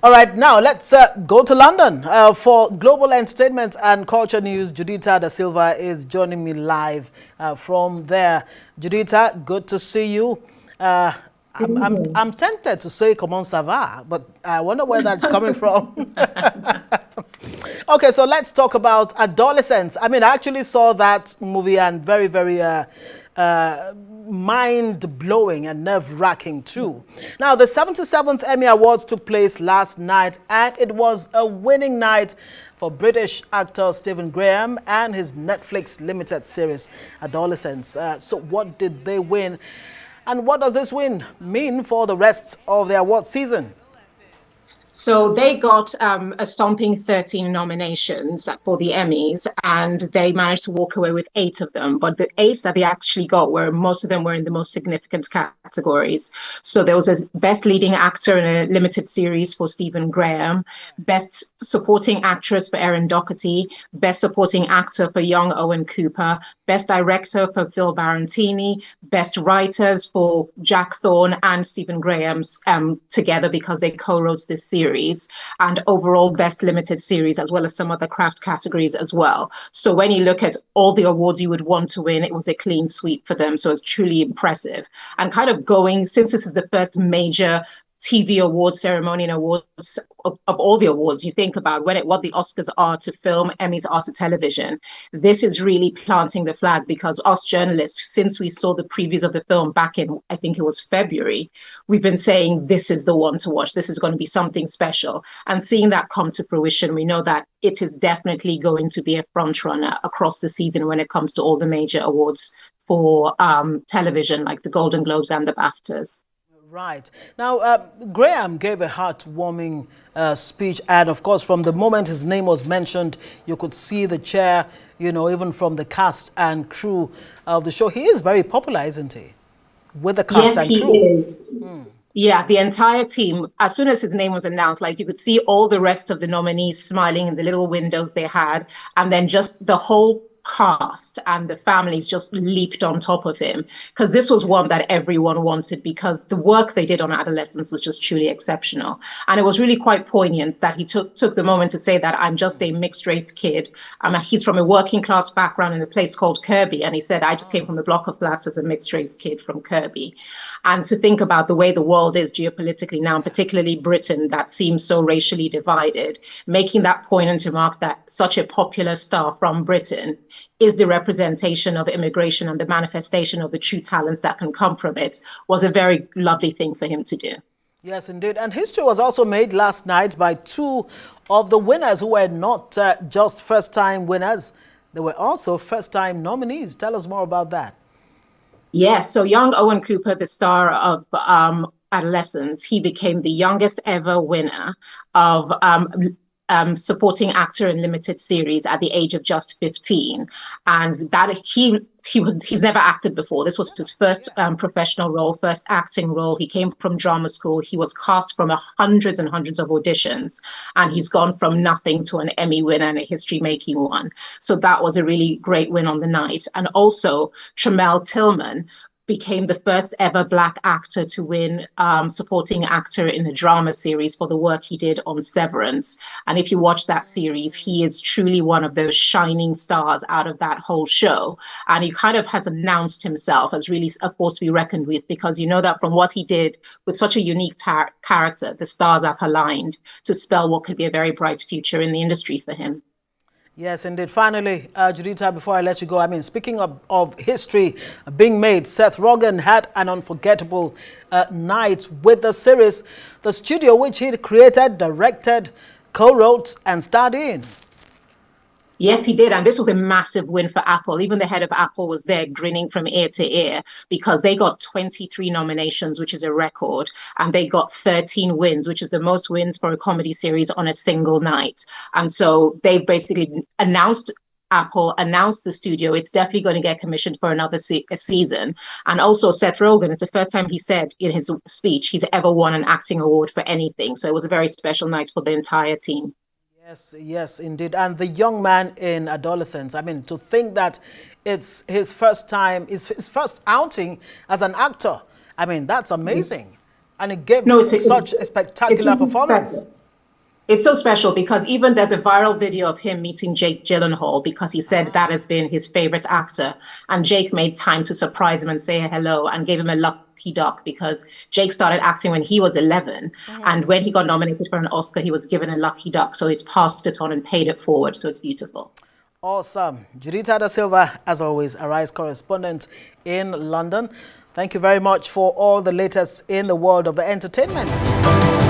All right, now let's go to London for global entertainment and culture news. Judita Da Silva is joining me live from there. Judita, good to see you. I'm tempted to say "Comment ça va," but I wonder where that's coming from. Okay, so let's talk about adolescence. I mean, I actually saw that movie and very, very mind-blowing and nerve-wracking too. Now, the 77th Emmy Awards took place last night, and it was a winning night for British actor Stephen Graham and his Netflix limited series, Adolescence. So what did they win? And what does this win mean for the rest of the award season? So they got a stomping 13 nominations for the Emmys, and they managed to walk away with 8 of them. But the 8 that they actually got most of them were in the most significant categories. So there was a Best Leading Actor in a Limited Series for Stephen Graham, Best Supporting Actress for Erin Doherty, Best Supporting Actor for young Owen Cooper, Best Director for Phil Barantini, Best Writers for Jack Thorne and Stephen Graham's together because they co-wrote this series, and overall Best Limited Series, as well as some other craft categories as well. So when you look at all the awards you would want to win, it was a clean sweep for them. So it's truly impressive. And kind of going, since this is the first major TV award ceremony and awards of all the awards, you think about what the Oscars are to film, Emmys are to television. This is really planting the flag, because us journalists, since we saw the previews of the film back in, I think it was February, we've been saying this is the one to watch. This is going to be something special. And seeing that come to fruition, we know that it is definitely going to be a front runner across the season when it comes to all the major awards for television, like the Golden Globes and the BAFTAs. Right. Now, Graham gave a heartwarming speech, and of course, from the moment his name was mentioned, you could see the chair, you know, even from the cast and crew of the show. He is very popular, isn't he? With the cast and crew. Yes, he is. Yeah, the entire team, as soon as his name was announced, like you could see all the rest of the nominees smiling in the little windows they had, and then just the whole cast and the families just leaped on top of him, because this was one that everyone wanted, because the work they did on Adolescence was just truly exceptional. And it was really quite poignant that he took the moment to say that I'm just a mixed race kid. He's from a working class background in a place called Kirby, and he said, I just came from a block of flats as a mixed race kid from Kirby. And to think about the way the world is geopolitically now, and particularly Britain, that seems so racially divided, making that poignant remark that such a popular star from Britain is the representation of immigration and the manifestation of the true talents that can come from it, was a very lovely thing for him to do. Yes, indeed. And history was also made last night by 2 of the winners who were not just first-time winners. They were also first-time nominees. Tell us more about that. Yes, so young Owen Cooper, the star of Adolescence, he became the youngest ever winner of supporting actor in limited series at the age of just 15. And that he's never acted before. This was his first professional role, first acting role. He came from drama school. He was cast from hundreds and hundreds of auditions, and he's gone from nothing to an Emmy winner and a history-making one. So that was a really great win on the night. And also, Tremel Tillman became the first ever Black actor to win supporting actor in a drama series for the work he did on Severance. And if you watch that series, he is truly one of those shining stars out of that whole show. And he kind of has announced himself as really a force to be reckoned with, because you know that from what he did with such a unique character, the stars have aligned to spell what could be a very bright future in the industry for him. Yes, indeed. Finally, Judita, before I let you go, I mean, speaking of history being made, Seth Rogen had an unforgettable night with the series, the studio which he created, directed, co-wrote, and starred in. Yes, he did. And this was a massive win for Apple. Even the head of Apple was there grinning from ear to ear, because they got 23 nominations, which is a record. And they got 13 wins, which is the most wins for a comedy series on a single night. And so they basically Apple announced the studio, it's definitely going to get commissioned for another season. And also Seth Rogen, it's the first time he said in his speech he's ever won an acting award for anything. So it was a very special night for the entire team. Yes, yes, indeed. And the young man in Adolescence, I mean, to think that it's his first time, his first outing as an actor, I mean, that's amazing. And it gave such a spectacular performance. It's so special because even there's a viral video of him meeting Jake Gyllenhaal because he said that has been his favorite actor. And Jake made time to surprise him and say hello and gave him a lucky duck because Jake started acting when he was 11. And when he got nominated for an Oscar, he was given a lucky duck. So he's passed it on and paid it forward. So it's beautiful. Awesome. Judita da Silva, as always, Arise correspondent in London. Thank you very much for all the latest in the world of entertainment.